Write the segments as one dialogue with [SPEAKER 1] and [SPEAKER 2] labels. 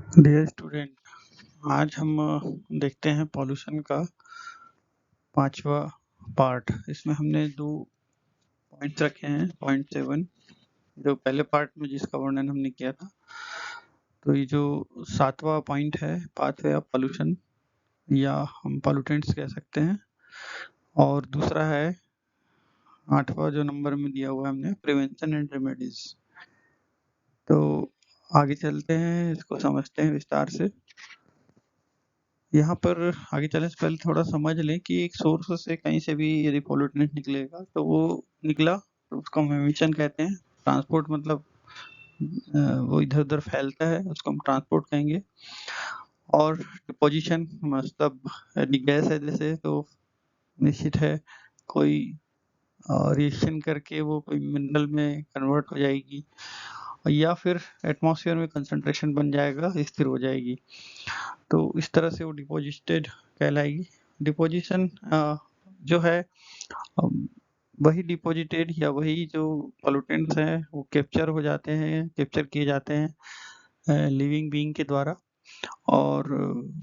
[SPEAKER 1] Dear student, आज हम देखते हैं पॉल्यूशन का पांचवा पार्ट। इसमें हमने दो पॉइंट्स रखे हैं, पॉइंट 7 जो पहले पार्ट में जिसका वर्णन हमने किया था। तो ये जो सातवां पॉइंट है, पाथवे ऑफ पॉल्यूशन या हम पॉल्यूटेंट्स कह सकते हैं, और दूसरा है आठवां जो नंबर में दिया हुआ है हमने, प्रिवेंशन एंड रेमेडीज। तो आगे चलते हैं, इसको समझते हैं विस्तार से। यहाँ पर आगे चलने से पहले थोड़ा समझ लें कि एक सोर्स से कहीं से भी यदि पोल्यूटेंट निकलेगा तो वो निकला तो उसको हम एमिशन कहते हैं। ट्रांसपोर्ट मतलब वो इधर उधर फैलता है, उसको हम ट्रांसपोर्ट कहेंगे। और डिपोजिशन मतलब यदि गैस है जैसे, तो निश्चित है कोई रिएक्शन करके वो कोई मिनरल में कन्वर्ट हो जाएगी, या फिर एटमॉस्फेयर में कंसंट्रेशन बन जाएगा, स्थिर हो जाएगी। तो इस तरह से वो डिपोजिटेड कहलाएगी। डिपोजिशन जो है वही डिपोजिटेड या वही जो पोल्यूटेंट्स हैं वो कैप्चर हो जाते हैं, कैप्चर किए जाते हैं लिविंग बीइंग के द्वारा, और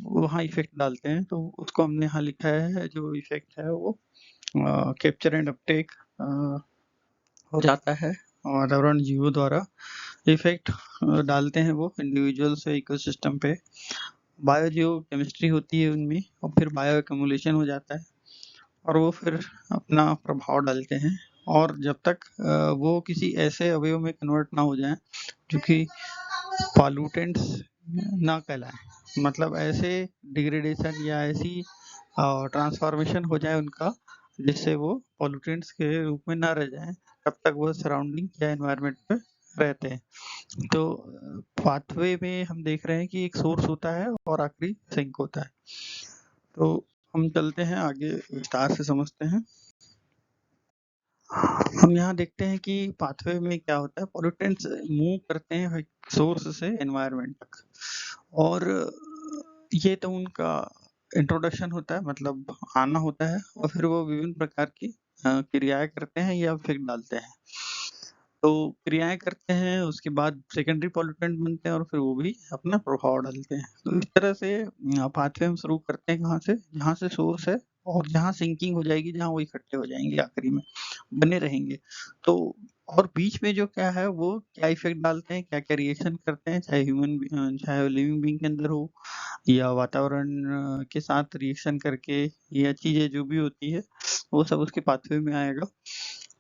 [SPEAKER 1] वो वहाँ इफेक्ट डालते हैं। तो उसको हमने यहाँ लिखा है, जो इफेक्ट है वो कैप्चर एंड अपटेक हो जाता है वातावरण जीवों द्वारा। इफेक्ट डालते हैं वो इंडिविजुअल से इकोसिस्टम पे। बायो केमिस्ट्री होती है उनमें, और फिर बायो एक्यूमुलेशन हो जाता है, और वो फिर अपना प्रभाव डालते हैं। और जब तक वो किसी ऐसे अवयव में कन्वर्ट ना हो जाए जो कि पॉल्यूटेंट्स ना कहलाए, मतलब ऐसे डिग्रेडेशन या ऐसी ट्रांसफॉर्मेशन हो जाए उनका जिससे वो पॉल्यूटेंट्स के रूप में ना रह जाए, तब तक वो सराउंडिंग या एनवायरनमेंट में रहते हैं। तो पाथवे में हम देख रहे हैं कि एक सोर्स होता है और आखिरी सिंक होता है। तो हम चलते हैं आगे, विस्तार से समझते हैं। हम यहाँ देखते हैं कि पाथवे में क्या होता है, पॉल्यूटेंट्स मूव करते हैं सोर्स से एनवायरनमेंट तक, और ये तो उनका इंट्रोडक्शन होता है, मतलब आना होता है, और फिर वो विभिन्न प्रकार की क्रियाएं करते हैं या इफेक्ट डालते हैं। तो क्रियाएं करते हैं, उसके बाद सेकेंडरी पॉल्यूटेंट बनते हैं, और फिर वो भी अपना प्रभाव डालते हैं। तो इस तरह से पाथवे हम शुरू करते हैं कहाँ से, जहाँ से सोर्स है, और जहाँ सिंकिंग हो जाएगी, जहाँ वो इकट्ठे हो जाएंगे, आखिरी में बने रहेंगे। तो और बीच में जो क्या है, वो क्या इफेक्ट डालते हैं, क्या क्या रिएक्शन करते हैं, चाहे लिविंग बीइंग के अंदर हो या वातावरण के साथ रिएक्शन करके, या चीजें जो भी होती है वो सब उसके पाथवे में आएगा।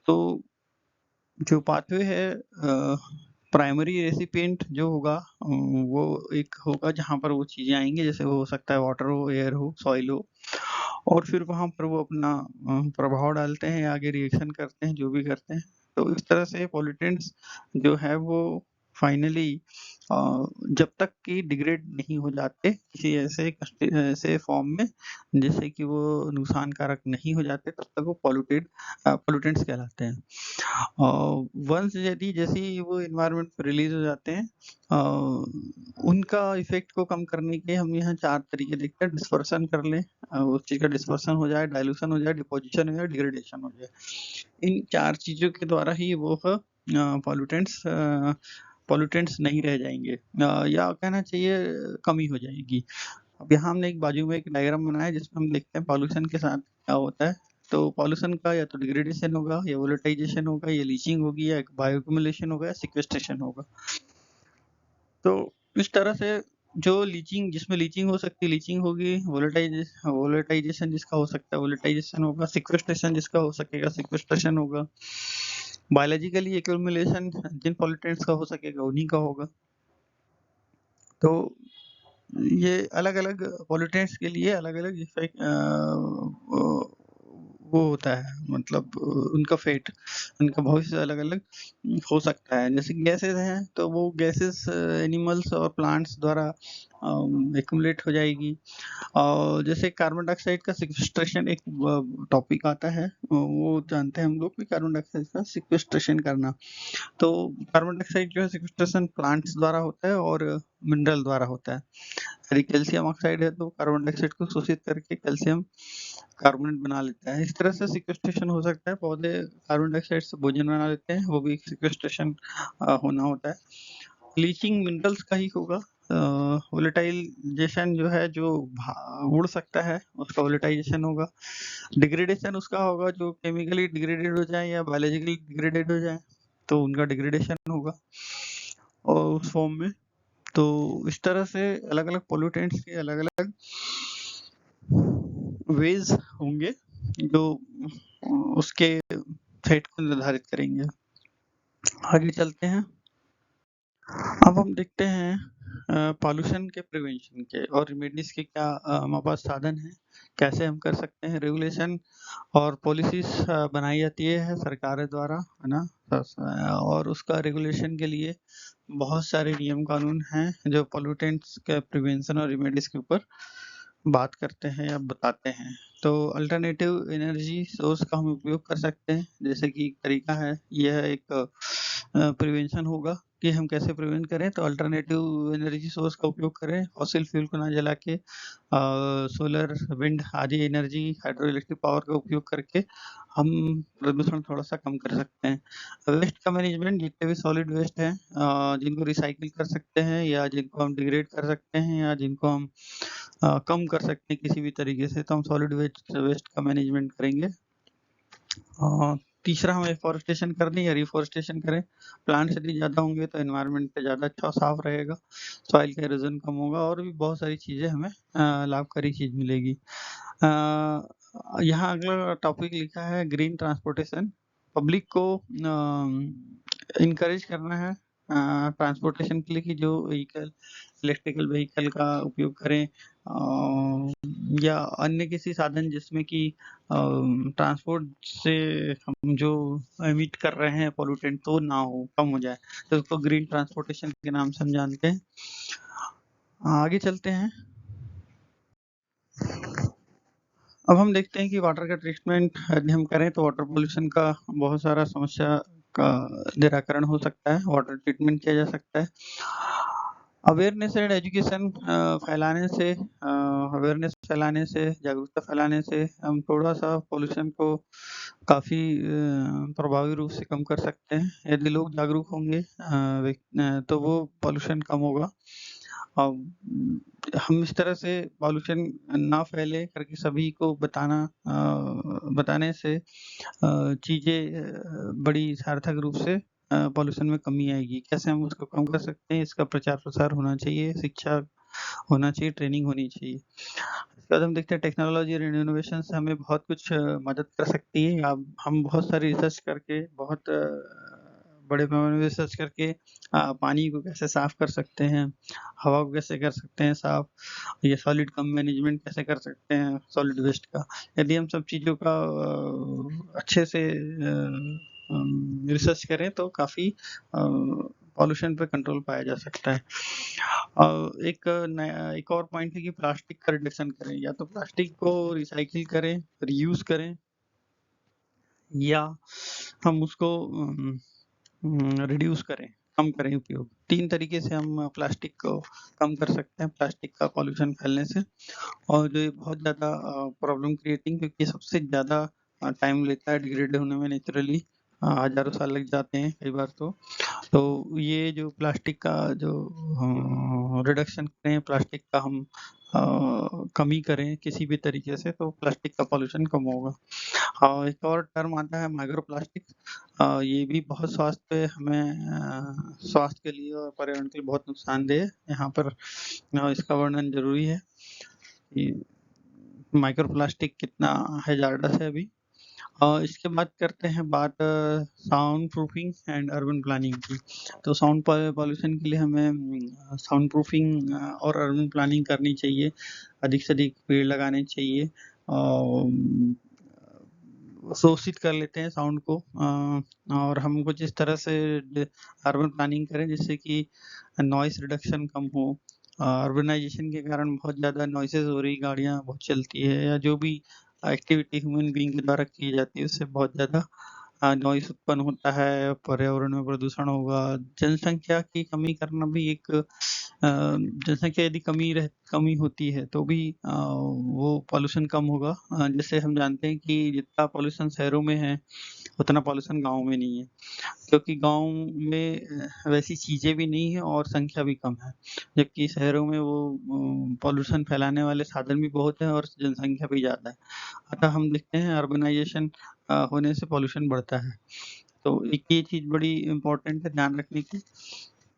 [SPEAKER 1] तो जो पाथवे है, प्राइमरी रेसिपिएंट जो होगा वो एक होगा जहाँ पर वो चीजें आएंगी, जैसे वो हो सकता है वाटर हो, एयर हो, सॉइल हो, और फिर वहाँ पर वो अपना प्रभाव डालते हैं, आगे रिएक्शन करते हैं, जो भी करते हैं। तो इस तरह से पॉल्यूटेंट्स जो है वो फाइनली जब तक कि डिग्रेड नहीं हो जाते किसी ऐसे फॉर्म में जिससे कि वो नुकसानकारक नहीं हो जाते, तब तक वो पॉल्यूटेंट्स कहलाते हैं। वंस यदि जैसे ही वो एनवायरनमेंट में रिलीज हो जाते हैं, उनका इफेक्ट को कम करने के हम यहाँ चार तरीके देखते हैं। डिस्पर्सन कर लें, उस चीज का डिस्पर्सन हो जाए, डाइल्यूशन हो जाए, डिपोजिशन हो जाए, डिग्रेडेशन हो जाए। इन चार चीजों के द्वारा ही वो पॉल्यूटेंट्स पॉल्यूटेंट्स नहीं रह जाएंगे, या कहना चाहिए कमी हो जाएगी। अब यहाँ हमने एक बाजू में एक डायग्राम बनाया जिसमें हम देखते हैं पॉल्यूशन के साथ क्या होता है। तो पॉल्यूशन का या तो डिग्रेडेशन होगा, या वोलेटाइजेशन होगा, या लीचिंग होगी, या बायोअक्यूमुलेशन होगा, या सिक्वेस्ट्रेशन होगा। तो इस तरह से जो लीचिंग, जिसमें लीचिंग हो सकती है लीचिंग होगी, वोलेटाइजेशन जिसका हो सकता है वोलेटाइजेशन होगा, सिक्वेस्ट्रेशन जिसका हो सकेगा सिक्वेस्ट्रेशन होगा, बायोलॉजिकली एक्यूमुलेशन जिन पॉल्यूटेंट्स का हो सकेगा उन्हीं का होगा। तो ये अलग अलग पॉल्यूटेंट्स के लिए अलग अलग इफेक्ट वो होता है, मतलब उनका फेट, उनका भविष्य अलग अलग हो सकता है। जैसे गैसेस हैं तो वो गैसेस एनिमल्स और प्लांट्स द्वारा एक्यूमुलेट हो जाएगी। और जैसे कार्बन डाइऑक्साइड का सिक्वेस्ट्रेशन एक टॉपिक आता है, वो जानते हैं हम लोग कि कार्बन डाइऑक्साइड का सिक्वेस्ट्रेशन करना। तो कार्बन डाइऑक्साइड जो है सिक्वेस्ट्रेशन प्लांट्स द्वारा होता है और मिनरल द्वारा होता है। यदि कैल्शियम ऑक्साइड है तो कार्बन डाइऑक्साइड को शोषित करके कैल्शियम कार्बोनेट बना लेता है। इस तरह से सिक्वेस्ट्रेशन हो सकता है। पौधे कार्बन डाइऑक्साइड से भोजन बना लेते हैं, वो भी एक सिक्वेस्ट्रेशन होना होता है। ब्लीचिंग मिनरल्स का ही होगा। वोलेटाइजेशन जो है, जो उड़ सकता है उसका वोलेटाइजेशन होगा। डिग्रेडेशन उसका होगा जो केमिकली डिग्रेडेड हो जाए या बायोलॉजिकली डिग्रेडेड हो जाए, तो उनका डिग्रेडेशन होगा और उस फॉर्म में। तो इस तरह से अलग अलग पोल्यूटेंट्स के अलग अलग वेज होंगे जो उसके फेट को निर्धारित करेंगे। आगे चलते हैं। अब हम देखते हैं पॉल्यूशन के प्रिवेंशन के और रेमेडीज के क्या हमारे पास साधन हैं, कैसे हम कर सकते हैं। रेगुलेशन और पॉलिसीज बनाई जाती है सरकार द्वारा, है ना। और उसका रेगुलेशन के लिए बहुत सारे नियम कानून हैं जो पॉल्यूटेंट्स के प्रिवेंशन और रेमेडीज के ऊपर बात करते हैं या बताते हैं। तो अल्टरनेटिव एनर्जी सोर्स का हम उपयोग कर सकते हैं, जैसे कि तरीका है, यह एक प्रिवेंशन होगा कि हम कैसे प्रिवेंट करें। तो अल्टरनेटिव एनर्जी सोर्स का उपयोग करें, फॉसिल फ्यूल को ना जला के सोलर, विंड आदि एनर्जी, हाइड्रो इलेक्ट्रिक पावर का उपयोग करके हम प्रदूषण थोड़ा सा कम कर सकते हैं। वेस्ट का मैनेजमेंट, जितने भी सॉलिड वेस्ट हैं जिनको रिसाइकिल कर सकते हैं या जिनको हम डिग्रेड कर सकते हैं या जिनको हम कम कर सकते हैं किसी भी तरीके से, तो हम सॉलिड वेस्ट का मैनेजमेंट करेंगे। तीसरा, हमें एफॉरेस्टेशन करनी है, रिफॉरेस्टेशन करें। प्लांट्स यदि ज़्यादा होंगे तो एनवायरनमेंट पे ज़्यादा अच्छा साफ रहेगा, सॉइल का इरोजन कम होगा और भी बहुत सारी चीज़ें हमें लाभकारी चीज़ मिलेगी। यहाँ अगला टॉपिक लिखा है ग्रीन ट्रांसपोर्टेशन। पब्लिक को इनकरेज करना है ट्रांसपोर्टेशन के लिए कि जो व्हीकल, इलेक्ट्रिकल व्हीकल का उपयोग करें या अन्य किसी साधन जिसमें कि ट्रांसपोर्ट से हम जो एमिट कर रहे हैं पोल्यूटेंट तो ना हो, कम हो जाए, तो उसको ग्रीन ट्रांसपोर्टेशन के नाम से हम जानते हैं। आगे चलते हैं। अब हम देखते हैं कि वाटर का ट्रीटमेंट यदि हम करें तो वाटर पोल्यूशन का बहुत सारा समस्या का निराकरण हो सकता है, वाटर ट्रीटमेंट किया जा सकता है। अवेयरनेस एंड एजुकेशन फैलाने से, जागरूकता फैलाने से हम थोड़ा सा पोल्यूशन को काफ़ी प्रभावी रूप से कम कर सकते हैं। यदि लोग जागरूक होंगे तो वो पोल्यूशन कम होगा। हम इस तरह से पॉल्यूशन ना फैले करके सभी को बताने से चीज़ें बड़ी सार्थक रूप से पॉल्यूशन में कमी आएगी। कैसे हम उसको कम कर सकते हैं, इसका प्रचार प्रसार होना चाहिए, शिक्षा होना चाहिए, ट्रेनिंग होनी चाहिए। इसके बाद हम देखते हैं टेक्नोलॉजी और इनोवेशन से हमें बहुत कुछ मदद कर सकती है। अब हम बहुत सारी रिसर्च करके, बहुत बड़े पैमाने में रिसर्च करके पानी को कैसे साफ कर सकते हैं, हवा को कैसे कर सकते हैं साफ, ये सॉलिड कम मैनेजमेंट कैसे कर सकते हैं सॉलिड वेस्ट का। यदि हम सब चीज़ों का अच्छे से रिसर्च करें तो काफ़ी पॉल्यूशन पे कंट्रोल पाया जा सकता है। एक और पॉइंट है कि प्लास्टिक का रिडक्शन करें, या तो प्लास्टिक को रिसाइकिल करें, रीयूज करें, या हम उसको रिड्यूस करें, कम करें उपयोग। 3 तरीके से हम प्लास्टिक को कम कर सकते हैं, प्लास्टिक का पॉल्यूशन फैलने से। और जो ये बहुत ज़्यादा प्रॉब्लम क्रिएटिंग, क्योंकि सबसे ज़्यादा टाइम लेता है डिग्रेड होने में नेचुरली, हज़ारों साल लग जाते हैं कई बार तो ये जो प्लास्टिक का जो रिडक्शन करें, प्लास्टिक का हम कमी करें किसी भी तरीके से, तो प्लास्टिक का पॉल्यूशन कम होगा। एक और टर्म आता है माइक्रो प्लास्टिक। ये भी बहुत स्वास्थ्य के लिए और पर्यावरण के लिए बहुत नुकसानदेह है। यहाँ पर इसका वर्णन जरूरी है कि माइक्रो प्लास्टिक कितना हैजार्डस है अभी। इसके बाद करते हैं बात sound proofing and urban planning की। तो साउंड पॉल्यूशन के लिए हमें साउंड प्रूफिंग और अर्बन प्लानिंग करनी चाहिए, अधिक से अधिक पेड़ लगाने चाहिए। शोषित कर लेते हैं साउंड को, और हम कुछ इस तरह से अर्बन प्लानिंग करें जिससे कि नॉइस रिडक्शन कम हो। अर्बनाइजेशन के कारण बहुत ज़्यादा नॉइसेज हो रही, गाड़ियाँ बहुत चलती है या जो भी एक्टिविटी ह्यूमन बीइंग के द्वारा की जाती है उससे बहुत ज़्यादा नॉइस उत्पन्न होता है, पर्यावरण में प्रदूषण होगा। जनसंख्या की कमी करना भी एक जनसंख्या यदि कमी होती है तो भी वो पॉल्यूशन कम होगा। जैसे हम जानते हैं कि जितना पॉल्यूशन शहरों में है उतना पॉल्यूशन गाँव में नहीं है, क्योंकि गाँव में वैसी चीज़ें भी नहीं है और संख्या भी कम है, जबकि शहरों में वो पॉल्यूशन फैलाने वाले साधन भी बहुत हैं और जनसंख्या भी ज़्यादा है। अतः हम देखते हैं अर्बनाइजेशन होने से पॉल्यूशन बढ़ता है। तो एक ये चीज़ बड़ी इम्पोर्टेंट है ध्यान रखने की।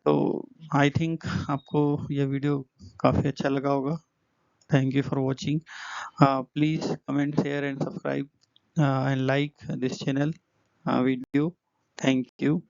[SPEAKER 1] तो आई थिंक आपको यह वीडियो काफ़ी अच्छा लगा होगा। Thank you for watching. Please comment, share and subscribe and like this channel video. Thank you.